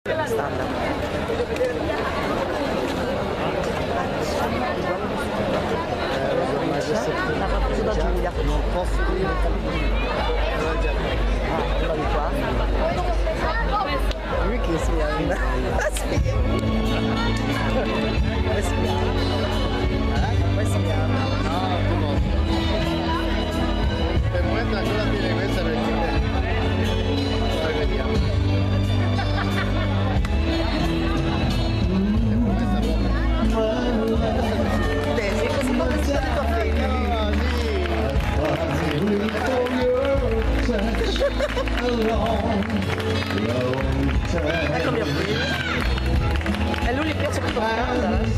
Standard. L'ha preso da Giulia. Non posso dire. Quella di qua. Lui che si chiama? Come si chiama? Come si chiama? No, tu no. Te muestra cosa tiene questa perché poi vediamo. Te muestra Sì, così come si chiama tua figlia? Ecco mio figlio. E lui gli piace questo standard.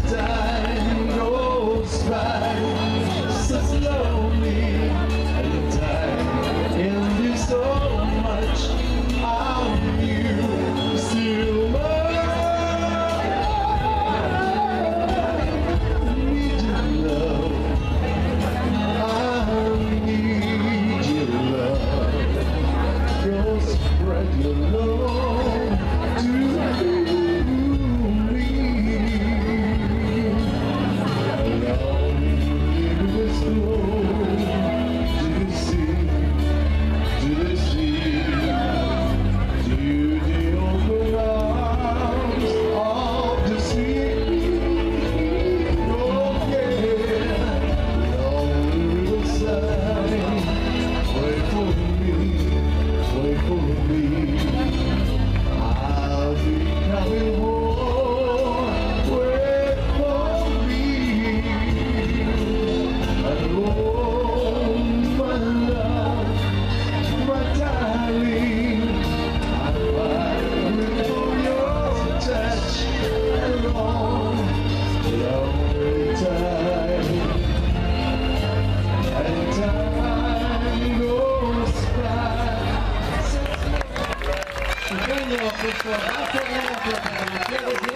Questo battimento per la chiave di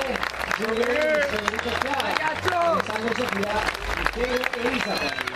Santo Sofia e Elisabetta.